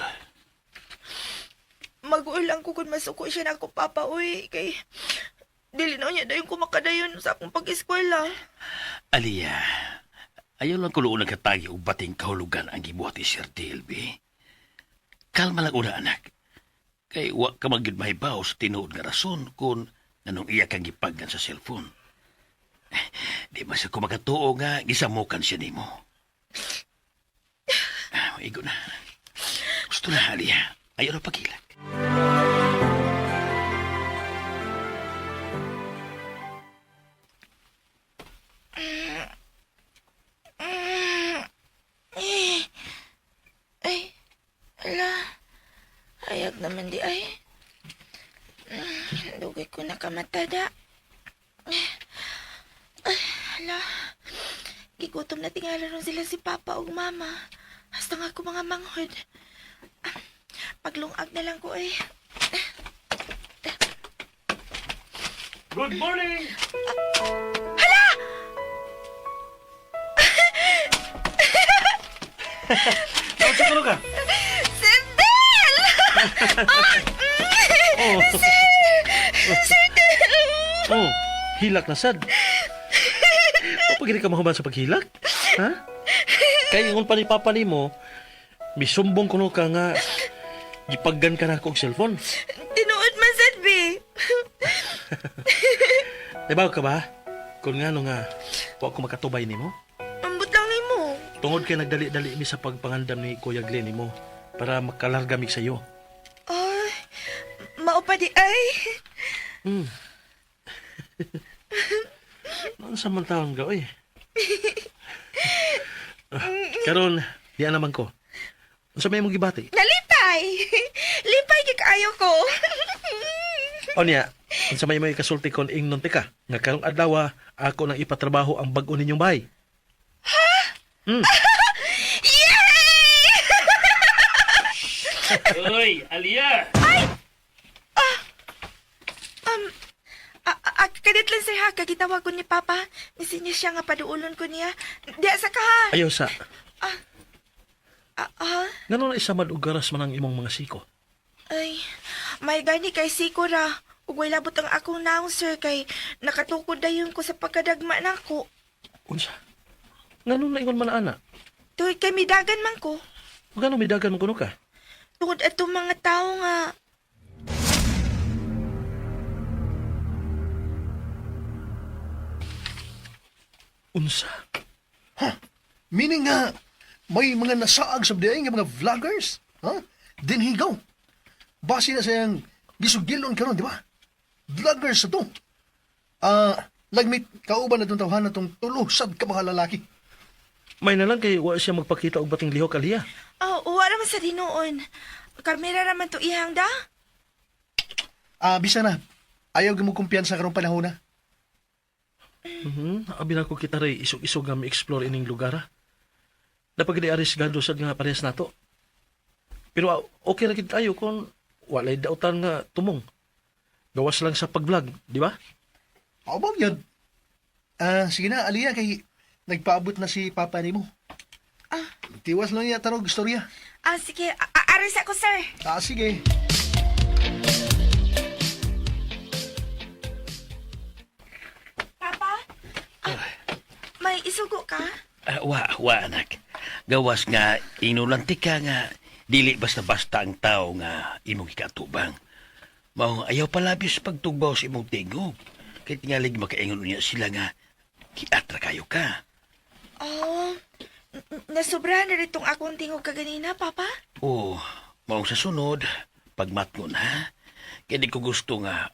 Mag-uul lang ko kung masuko siya na ako, Papa, uy. Kay, dili na niya dayon ko makadayon sa akong pag-eskwela. Alia, ayaw lang ko noon nagkatagi o bating kahulugan ang gibuhat ni Sir Delby. Kalma lang una, anak. Kay wa ka magid mahibaw sa tinuod nga rason kung nanong iya kang gipaggan sa cellphone. Di ba sa kumakatuo nga gisamukan siya nimo? Igo na. Gusto na, Alia. Ayaw na paghilag. Ay, ala. Ayag naman di ay. Lugay ko nakamatada. Ay, ala. Gigutom na tingala ron sila si Papa o Mama. Hasta nga ako mga manghod. Paglungag na lang ko ay. Good morning! Hala! Bakit sa tulog ka? Sindel! Oh. Sindel! Oh, hilak na sad. O pag hindi ka mahuman sa paghilak? Ha? Kaya ingon pa ni Papa ni mo, misumbong ko ka nga gipaggan ka na akong cellphone. Tinuod man sad, be. Dibaw ka ba? Kung nga nga, wa ko makatubay ni mo. Ambot lang ni mo. Tungod kay nagdali-dali mi sa pagpangandam ni Kuya Glenn ni mo para makalarga mi sa iyo. Ay, maupa di ay. Noon sa man taon ka, oy. Karon, diyan naman ko. Unsa may mong gibati? Nalipay! Lipay kikayo ko. O niya, unsa may may kasulti kon ingnon tika, nga karong adlaw ako nang ipatrabaho ang bag-o ninyong bahay. Ha? Yay! Oy, Alia! Kadit lang sir ha, kagitawag ko ni Papa. Misi niya siya nga paduulon ko niya. Diya sa ka ha. Ayaw sa. Ganun na isamad og garas man ang imong mga siko. Ay, may gani kay Siko ra. Ugway labot ang akong naong sir kay nakatukod dayon ko sa pagkadagma nako. Unsa? Ganun na ingon man ana. Tuwid kay midagan man ko. Ganun midagan mo kuno ka? Tungod atong mga tao nga. Unsa? Meaning nga, may mga nasaag sa diay nga mga vloggers. Ha? Dinhigaw. base na sayang gisugilon karon, di ba? Vloggers sa to. Lagmit, kauban na itong tawhan na itong tulusad ka mga lalaki. May na lang kay wa siya magpakita og bating lihok Aliyah. Oh, wala man sa dinoon. Karmera naman to ihang da. Bisa na. Ayaw mo kumpiyansa karong panahon na. Abi na ko kita ray isog-isog nga mi-explore ining lugar. Napagdi arisgado sad nga parehas nato. Pero okay ra gid tayo kung walay dautan nga tumong. Gawas lang sa pag-vlog, di ba? Ako ba yun? Sige na, Aliyah, kay nagpaabot na si Papa ni mo. Tiwas lang niya tarog istorya. Sige. Aris ako, sir. Sige. Papa? May isugo ka? Wa anak. Gawas nga inulanti ka nga dili basta-basta ang tao nga imong ikatubang. Mao ayaw palabis pagtugbaw sa imong tingog. Kay tingalig makaingon niya sila nga kiatra kayo ka. Oh, nasobra na ritong akong tingog kaganina, Papa? Mao sa sunod pagmatngon ha. Kaya di ko gusto nga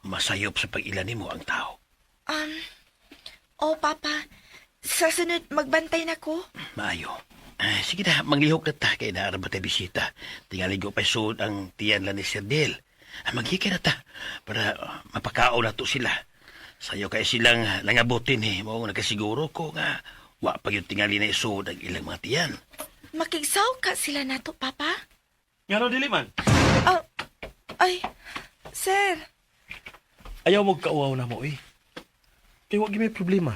masayop sa pag-ilan mo ang tao. Papa. Sa sunod, magbantay na ko. Maayo. Sige na, manglihok na ta kay naarang ba tayo bisita. Tingalig ko pa suod ang tiyan lang ni Sir Del. Maghikay na ta para mapakao na to sila. Sayo kay silang nangabutin Mao nagkasiguro ko nga wa pa yung tingali na isuod ang ilang mga tiyan. Makigsaw ka sila nato, Papa? Ngano dili man? Ay, sir. Ayaw mo kauaw na mo Kay wa may problema.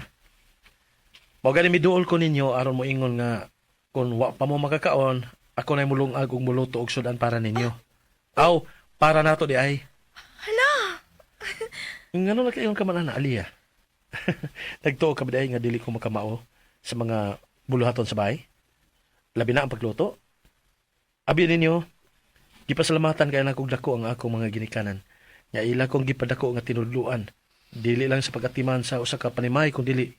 Mao gani miduol ko ninyo aron mo ingon nga kung wa pa mo makakaon, ako na mulungag og muluto og sudan para ninyo. Para nato di ay. Hala. Ngano na kayon ka man na Aliyah? Nagtuo ka ba nga dili ko makamao sa mga buluhaton sa bahay? Labi na ang pagluto. Abi ninyo, gipasalamatan kay kog dako ang akong mga ginikanan. Nya ila kong gipadako nga tinudluan. Dili lang sa pagatiman sa usa ka panimay kung dili.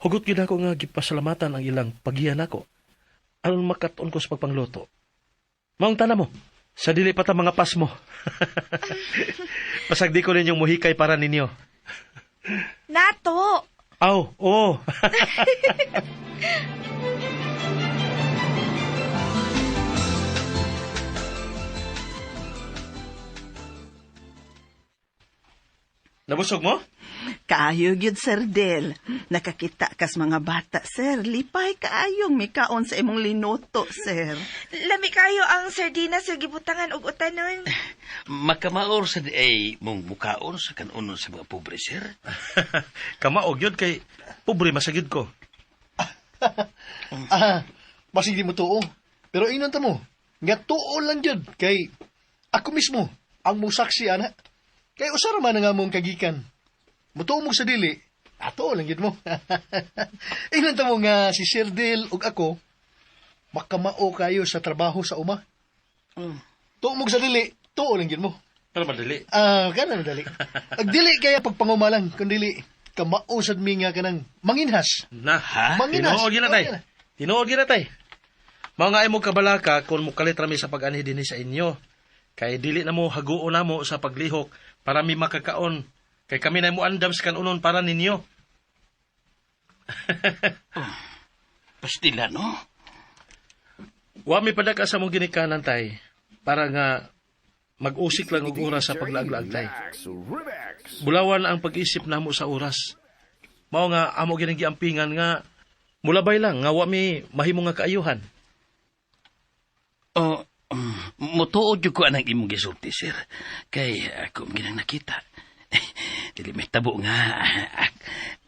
Hugot gid ako nga gipasalamatan ang ilang pagiyan nako. Aron makaton ko sa pagpangluto. Maong tana mo. Sa dili pa ta mga pas mo. Pasagdi ko ninyong muhikay para ninyo. Nato. Oo. Nabusog mo? Kaayo gyud Sir Del. Nakakita kas mga bata, sir. Lipay kaayong mikaon sa imong linuto, sir. Lami kayo ang sardinas sa gibutangan og utanon. Makamaor sa di mong mukaon sa kanunon sa mga pobre, sir. Kamaog yun kay pobre masagid ko. Masig di mo tuo. Pero inon ta mo, nga tuo lang yun kay ako mismo ang musaksi, ana. Kay usara man nga mong kagikan. Mutuo mo sa dili, ato lang yun mo. Inon ta mo nga si Sir Del ug ako, makamao kayo sa trabaho sa uma. Tuo mo sa dili, tuo lang yun mo. Pero madali. Kana madali. Ag dili kaya pagpangumalang, kung dili, kamao sad mi nga kanang manginhas. Manginhas. Tinuod gina tay. Mao nga imo kabalaka kung mukalit rami sa pag-anhi dinhi sa inyo. Kay dili na mo haguo na mo sa paglihok para mi makakaon. Kay kami na mo andam sa kanunon para ninyo. Pastila, no? Wa mi padaka sa mong ginikanan tay para nga mag-usik lang og oras sa paglaag-laag tay. Bulawan ang pag-isip namo sa oras. Mao nga amo ginang giampingan nga mulabay lang nga wa mi mahimo nga kaayuhan. Mutuod yung ko anang imong gisulti, sir. Kay ako ginang nakita. Dili may tabo nga.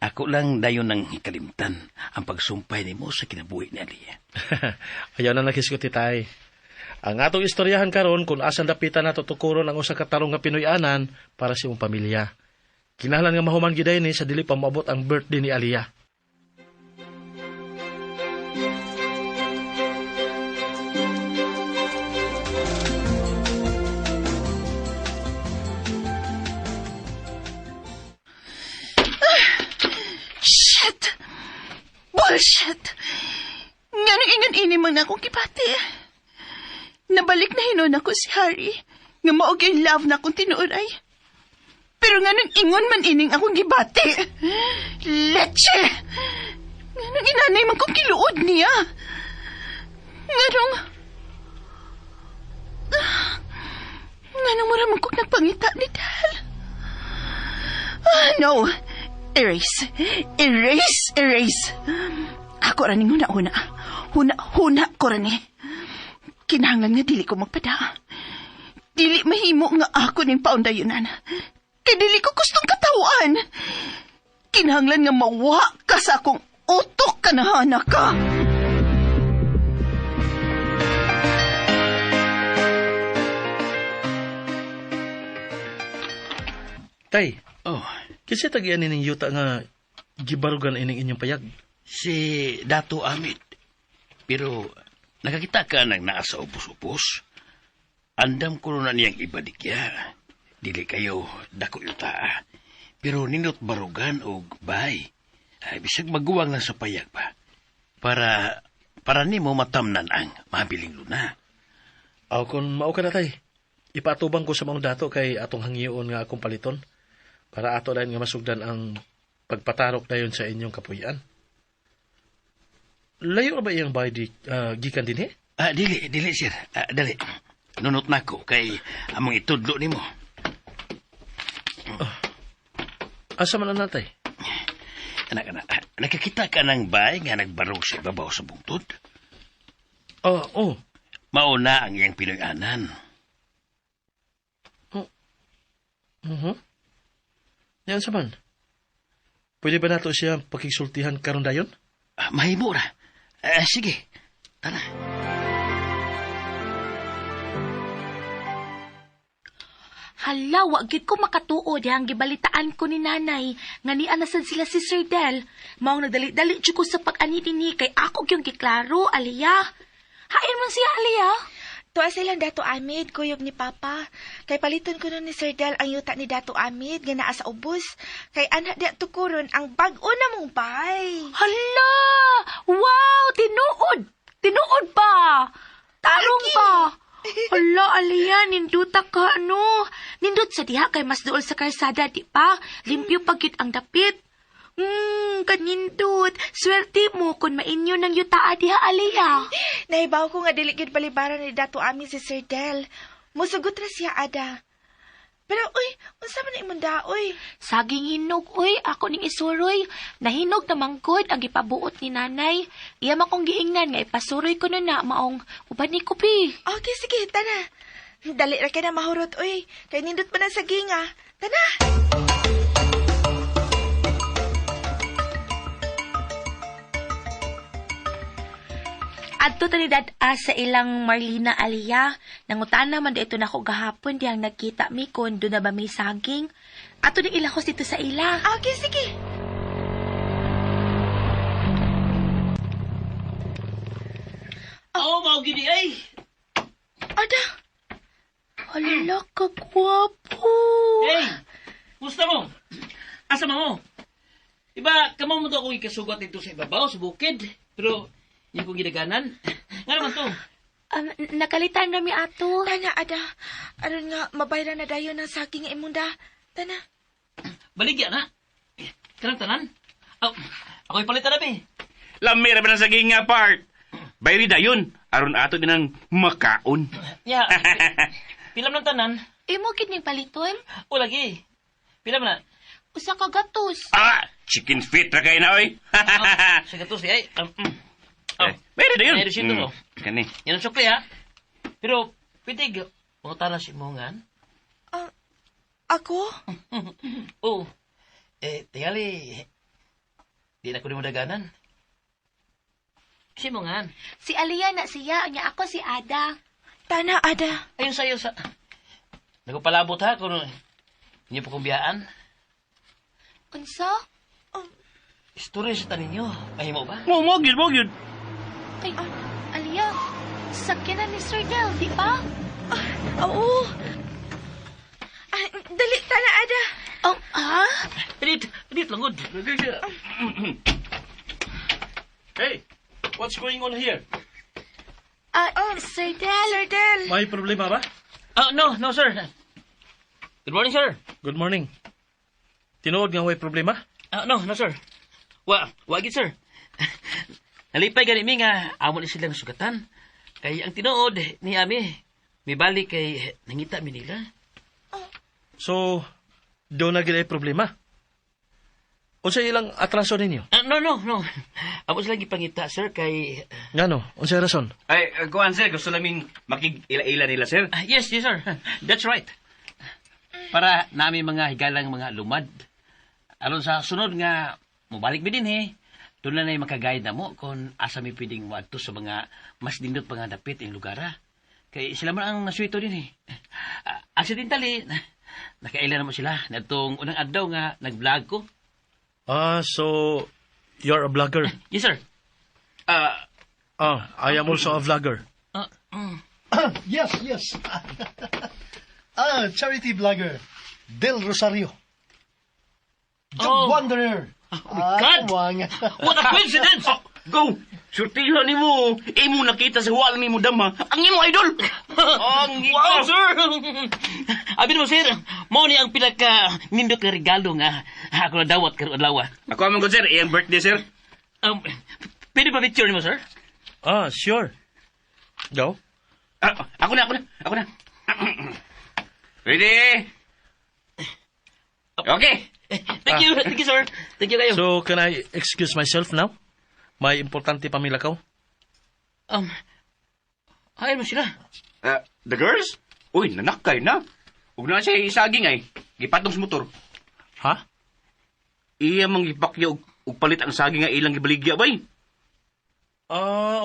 Ako lang dayon nang ikalimtan ang pagsumpay ni mo sa kinabuhi ni Aliyah. Ayaw na nakiskuti tay. Ang atong istoryahan karon kung asan dapitan nato tukuron ang usa ka tarong nga Pinoy-anan para sa imong pamilya. Kinahanglan nga mahuman giday ni sa dili pa moabot ang birthday ni Aliyah. Bullshit! Nga nang ingan-ini man akong kipati. Nabalik na hinon ako si Harry, nga maog yung love na akong tinuray. Pero nga nang ingon man ining akong gibati. Leche! Nga nang inanay man kong kiluod niya. Nga nang maramang kong nagpangita ni Dal. No. Erase. Ako raning huna-huna. Huna ko rani. Kinahanglan nga dili ko magpada. Dili mahimo nga ako ning paundayunan. Kay dili ko gustong katawan. Kinahanglan nga mawa ka sa akong utok kanahana ka. Tay, Oh, kasi tagian ining yuta nga gibarugan ining inyong payag. si Dato Amit. Pero nakakita ka nang naa sa upos-upos. Andam ko na niyang ibadigya. Dili kayo dako yuta. Pero ninot barugan og bay. Ay, bisag maguwang lang sa payag ba? Para nimo matamnan ang mabiling luna. Aw kung mao ka na tay, ipatubang ko sa mga dato kay atong hangyoon nga akong paliton para ato dayon nga masugdan ang pagpatarok dayon sa inyong kapuy-an. Layo ba iyang bahay gikan din Dili, sir. Dali. Nunot na ko kay among itudlo nimo. Asa man na tay? Anak, nakakita ka ng bay nga nagbarog sa ibabaw sa bungtod? Oh. Mauna ang iyang Pinoy-anan. Yan sa man. Pwede ba nato siya pakisultihan karon dayon? Mahimo ra. Sige, tara. Hala, wag gid ko makatuod yang gibalitaan ko ni nanay nga ni anasan sila si Sir Del. Maong nagdali-dali jud ko sa pag-ani dinhi kay ako gyung giklaro, Aliyah. Hain man siya, Aliyah. Tuwa silang Dato Amid, kuyog ni Papa. Kay paliton ko nun ni Sir Del ang yuta ni Dato Amid, nga naa sa ubos. Kay anak di tukuron ang bag-o na mong bay. Hala! Wow! Tinuod! Tinuod pa! Tarong pa! Hala, Aliyah, ninduta ka, ano? Nindut sa diha kay mas duol sa karsada, di pa? Limpyo pagkit ang dapit. Kanindot. Swerte mo kung mainyo ng yutaa diha, Aliyah. Nahibaw ko nga diligid balibaran ni Dato Amid si Sir Del. Musugot ra siya, Ada. Pero, unsa man imong daoy? Saging hinog, ako ning isuroy. Nahinog na mangkod ang ipabuot ni nanay. Iya man kong giingnan nga ipasuroy ko na maong uban ni kupi. Okay, sige, tana. Dali ra ka na mahurot, Kay nindot pa na sa ginga. Tana! Adto tanidad sa ilang Marlina, Aliyah. Nangutana man dito na ko gahapon diyang nagkita mi kung doon na ba may saging. Ato ni ilahos dito sa ila. Okay, sige. Mau gini ay. Ada. Hala ka gwapo. Hey! Musta mo? Asa mo? Iba, kamo mo to akong ikasugot dito sa ibabaw, sa bukid. Pero, yung kong ginaganan. Nga naman to? Nakalitan na mi ato. Tana, Ada. Aron nga, mabayran na dayon ng saging imunda. Tana. Baligya na. Kanang tanan. Ako'y palitan na, be. Lamira ba na sa ginga part? Bayri dayon. Aron ato din ang makaon. Ya, pilam ng tanan. Imo kid ning paliton? O lagi. Pilam na. Usa ka gatos. Chicken feet ra kayo na, oy. Sige to siya, Bayri dayon. Mayroon siya to. Kani. Yan ang sukli, ha? Pero, pitig, pangutala si Mongan. Ako? Oo. Tingali, di na ko ni mo daganan. Si Mongan. Si Aliyah na siya, nya ako si Ada. Tana, Ada. Ayun sa'yo sa... Nagpalabot ha kung hindi po kong biyaan. Unsa? Istorya sa tanin nyo. Ay mo ba? Mogid. Ay, Aliyah, sakyan na ni Sir Del, di ba? Oo. Dali, Tana, Ada. Edit lang, good. Hey, what's going on here? Sir Del. Sir Del. May problema ba? No, sir. Good morning, sir. Good morning. Tinuod nga way problema? No, sir. Wagit, sir. Nalipay gani mi nga amo ni silang sugatan. Kay ang tinuod ni Ami, may balik kay nangita mi nila. So, doon na gila problema? Unsa ilang atraso ninyo? No. Amo sila gipangita, sir, kay... Ngano? Unsa rason? Ay, kuhan sir, gusto namin makig-ila-ila nila sir. Yes, sir. That's right. Para namin mga higalang mga lumad. Aron sa sunod nga, mabalik mi din doon na makaguide na mo kung asa mi pwedeng wadto sa mga mas dindot pa nga dapit yung lugara. Kay sila man ang naswito din accidentally, nakaila na mo sila. Natong unang adlaw nga nag-vlog ko. So, you're a vlogger? Yes, sir. I am also a vlogger. Yes. Charity vlogger, Del Rosario. Job Wanderer. Oh my God! What a coincidence! Go! Surtihan ni mo. Imo nakita sa wall ni mo dama. Ang imo idol! Wow, sir! Abi mo, sir, mo ni ang pinaka nindot nga regalo nga ako na dawat karon adlaw. Ako amang good sir, iyang birthday sir. Pwede pa picture ni mo, sir? Sure. Go. Ako na. Ready? Okay. Thank you, sir. Thank you kayo. So, can I excuse myself now? May importante pamila ko. Ayaw mo sila. The girls? Uy, nanakay na. Huwag na siya isaging ay. Gipatong sa motor. Ha? Iya mang gipakya og palit ang saging nga ilang gibaligya bay.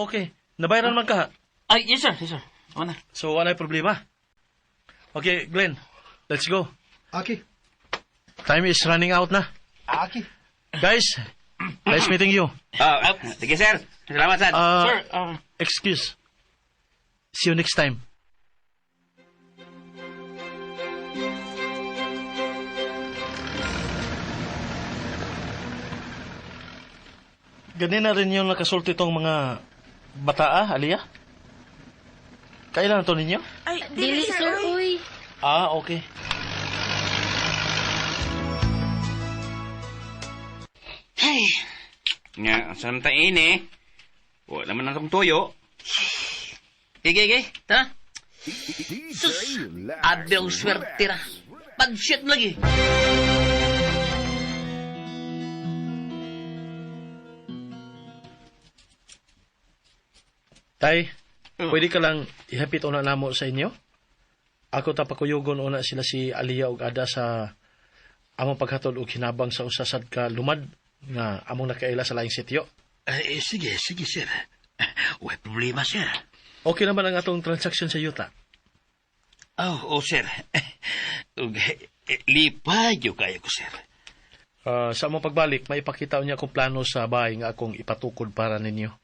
Okay. Nabayaran man ka. Yes, sir. Ako na. So, wala problema. Okay, Glenn. Let's go. Okay. Time is running out na. Okay. Guys, nice meeting you. Sige sir. Salamat sir. Sir, Excuse. See you next time. Ganun na rin yung nakasulti tong mga bataa, Aliyah? Kailan to ninyo? Ay, Dili, sir, uy. Okay. Ay. Nga, saan tayo ini? Wala naman akong toyo. Gay. Ta? Sus! Adong swerte na. Pag-shit lagi. Tay, pwede ka lang ihapit una namo sa inyo? Ako tapakuyugon una sila si Aliyah ug Ada sa among paghatod og hinabang sa usasad ka lumad nga among nakaila sa laing sityo. Sige, sir. Wala problema, sir. Okay naman ang atong transaction sa yuta. Sir. Lipayo kayo ko, sir. Sa among pagbalik, may ipakita niya akong plano sa bahay nga akong ipatukod para ninyo.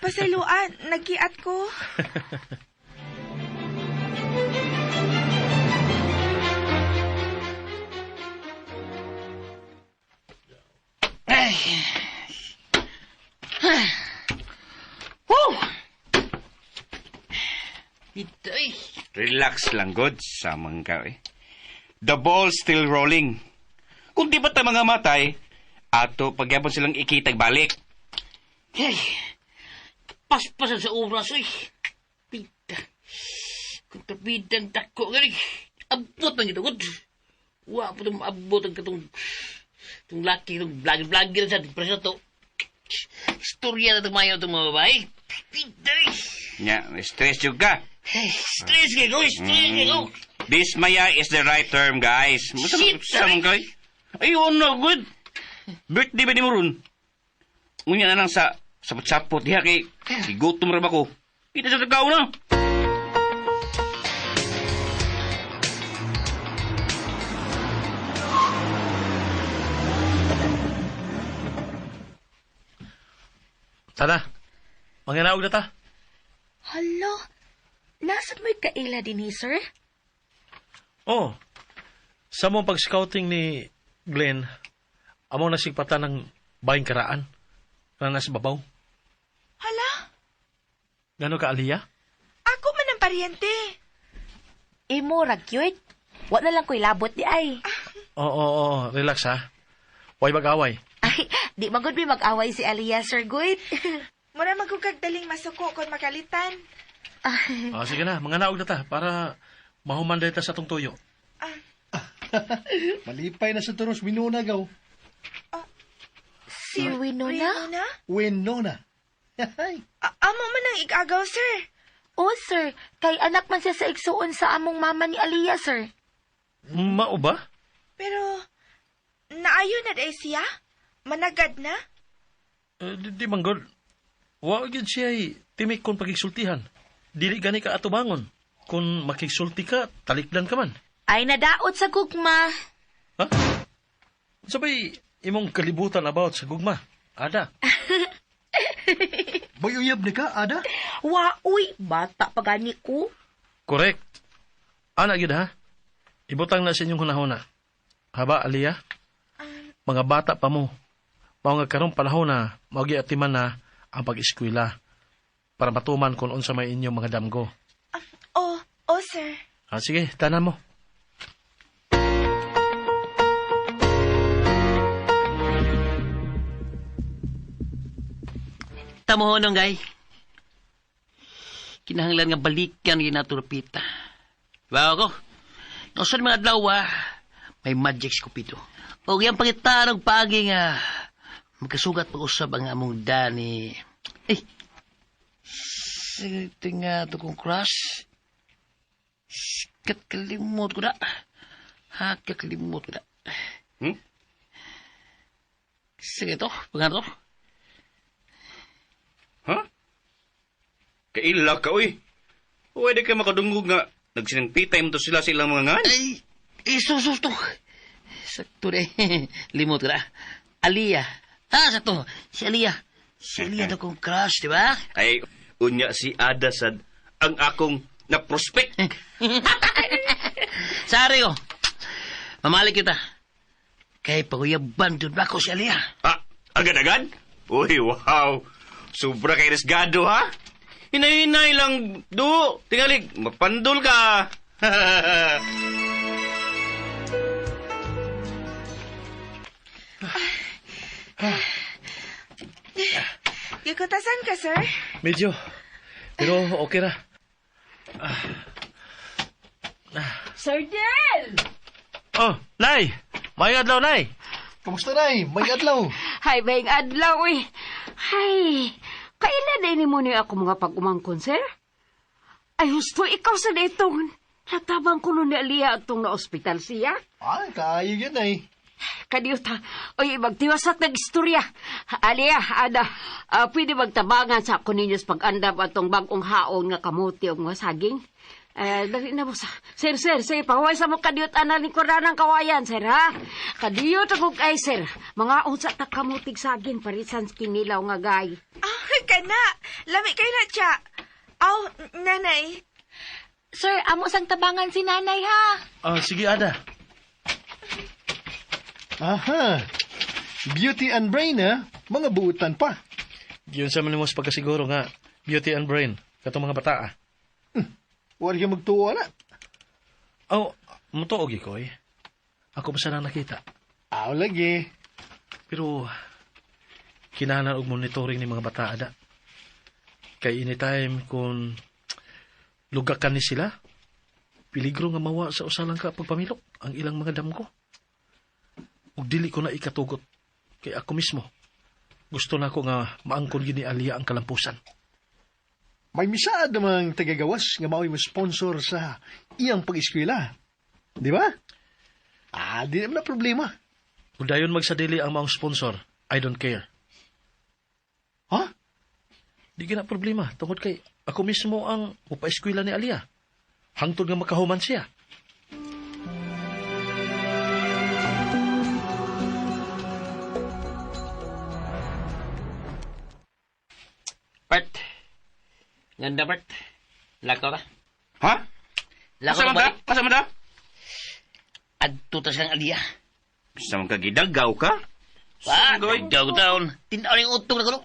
Pasaluan, nagiat ko. Itay. Relax lang, God. Samang ka, The ball's still rolling. Kung di ba tayo mga matay, ato pagyapon silang ikitag balik. Hey, paspasan sa oras, uy. Pita. Kung tapidang dako, gani. Abot ng itagod. Wa po itong maabot ang katong laki, itong vlog-vlogger sa presyo to. Istorya na itong mayaw itong mga babae. Pita, Stress juga. Hey, stress kayo. Dismaya is the right term, guys. Shit, Samang ka, Ayun na, good. Birthday ba ni mo ron? Ngunya na lang sa sapot-sapot. Diha kay gutom rin ako. Kita sa tagaw na. Tana, manginaog na ta. Hala, nasaan mo'y kaila din sir? Sa mong pag-scouting ni Glenn, among nasigpatan ng Baing karaan. Kana sa babaw. Hala, Gano ka, Aliyah? ako man ang paryente. Imo, ragyot. Wa na lang ko'y labot di ay. Oo, relax ha. Huwag mag-away. Ay, di magod may mag-away si Aliyah, Sir Good. Mura magugag daling masuko kung makalitan. Sige na, mga naog na ta para mahumanday ta sa tong tuyo. Malipay na sa turos minunagaw. Si Winona? Winona? Winona. Amo man ang igagaw, sir. Oh, sir. Kay anak man siya sa igsuon sa among mama ni Aliyah, sir. Mao ba? Pero, naayo na day siya? Managad na? Di manggod. Huwag yun siya timik kung pagigsultihan. Dili gani ka atubangon. Kung makigsulti ka, talikdan ka man. Ay, nadaot sa gugma. Ha? Sabay, imong kalibutan about sa gugma. Ada. May uyab na ka, Ada? Wa, uy, bata pa gani ko. Correct. Ana gid ha. Ibutang na sa inyong hunahuna. Haba, Aliyah? Mga bata pa mo. Mao nga karong panahon na maugi atiman na ang pag-eskwela para matuman kung unsa may inyong mga damgo. Sir. Sige, tanan mo. Tamo nung gay. Kinahanglan nga balikan yung naturapita. Diba ako? Noson mga adlaw may magic scoopito. O yung pangitarong pagi nga magkasugat pag-usab ang among dani. Sige nga ito kong crush. Kakalimot ko na. Kakalimot ko na. Sige to, pagano to. Ha? Kaila ka, uy. Pwede ka makadungog nga. Nagsinangpitay mo to sila silang mga ngan. Sus to. Sakto rin. Limot ko na. Aliyah. Sakto. Si Aliyah. Si Aliyah na kong crush, di ba? Ay, unya si Ada sad ang akong na-prospect. Sari ko. Mamalik kita. Kay paguyaban doon ako si Aliyah. Agad-agad? Uy, wow. Sobra kay resgado, ha? Hinay-hinay lang, do. Tingalig, mapandol ka. Gikutasan ka, sir? Medyo. Pero okay na. Sir Del! Oh, Nay! May adlaw, Nay! Kamusta, Nay? May adlaw. Hay, bayang adlaw, eh. Hay, kailan na ini mo ni ako mga pag-umangkon, sir? Ay, husto, ikaw sa ditong natabang ko nun ni Aliyah atong na-hospital siya. Ay, kaayo yun, Nay. Kadiyota, oy, magtiwasat ng istorya. Aliyah, Ada, pwede magtabangan sa ako ninyo sa pag-andam atong bagong haon nga kamuti o nga saging. Dali na mo sa... Sir, sige, pahuway sa mo kadiyot anal ni Kordanang kawayan, sir, ha? Kadiyot ako kay, sir. Mga unsa ta kamutig saging parisan sa kinilaw nga gay. Kana. Lami kayo na siya. Nanay. Sir, amo sang tabangan si nanay, ha? Sige, Ada. Aha. Beauty and brain, ha? Mga buutan pa. Yun sa manimos pagkasiguro nga, beauty and brain, katong mga bata, Huwag ka magtuwa na. Mutuog ikoy. Ako pa sana nakita. Lagi. Pero, kinahanglan og monitoring ni mga bata, Ada. Kay anytime kung lugakan ni sila, piligro nga mawa sa usalang ka pagpamilok ang ilang mga damgo. Ug dili ko na ikatugot kay ako mismo. Gusto na ko nga maangkon gini Aliyah ang kalampusan. May misaad namang tagagawas nga mao'y sponsor sa iyang pag-eskwela. Di ba? Di naman na problema. Kung dayon magsadili ang maong sponsor, I don't care. Ha? Di gina problema. Tungkol kay ako mismo ang upa-eskwela ni Aliyah. Hangtod nga makahuman siya. Bert. Ganda, Bert. Lakaw ka. Ha? Lakaw ka, Bert. Asa man da? Adto ta siyang Aliyah. Sa mga kagidagaw ka? Sanggoy. Daw taon. Tindaw yung utong na kulo.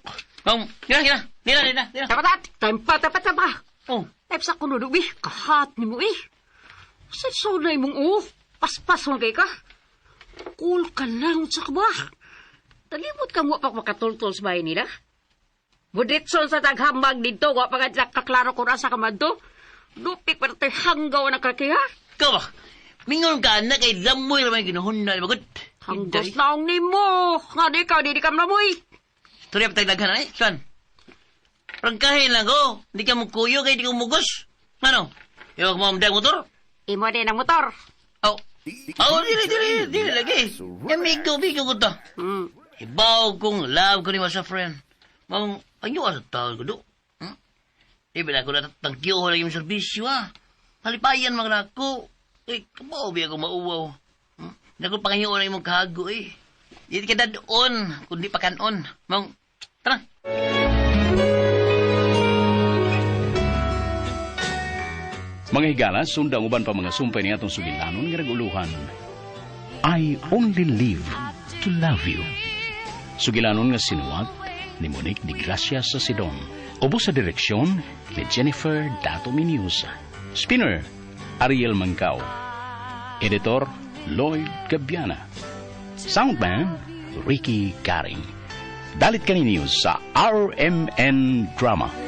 Dira. Tapat. Oh. Ay, sa kuno, Dubi. Kahat ni mo, Sa sunay mong, paspas mo kay ka. Cool ka lang sa ba? Talimot ka mo pa makatultol sa bahay nila. Budritson sa taghambag dito, wa pa nga kaklaro ko na sa kamadto. Lupik pa natin hanggaw na kakiha. Ikaw ba? Mingon ka na kay lamoy naman ginuhon na magod. Hanggos naong ni mo. Nga di ka, di ka malamoy. Turya pa tagdaghan na Saan? Prangkahin lang ko. Di ka mo kuyo kay di ka mugos. Ano? Iwag mo ang motor? Imo din ang motor. Dili lagi. Amigo ko to. Ibaw kong love ko ni mo sa friend. Mang, anyo ka sa tawag ko do? Bila ko natangkiyo ko lagi yung servisyo Halipayan mga nako. Kabaw biya ko mauwaw. Dako pangayo na imong kahago Di ka dadoon, kundi pa kanon. Mang, tara. Mga higala, sundang uban pa mga sumpay ni atong sugilanon nga naguluhan. I only live to love you. Sugilanon nga sinuwat ni Monique de Gracia sa Sidon. Ubos sa direksyon ni Jennifer Dato Miniusa. Spinner, Ariel Mancao. Editor, Lloyd Gabiana. Soundman, Ricky Garing. Dalit kani news sa RMN Drama.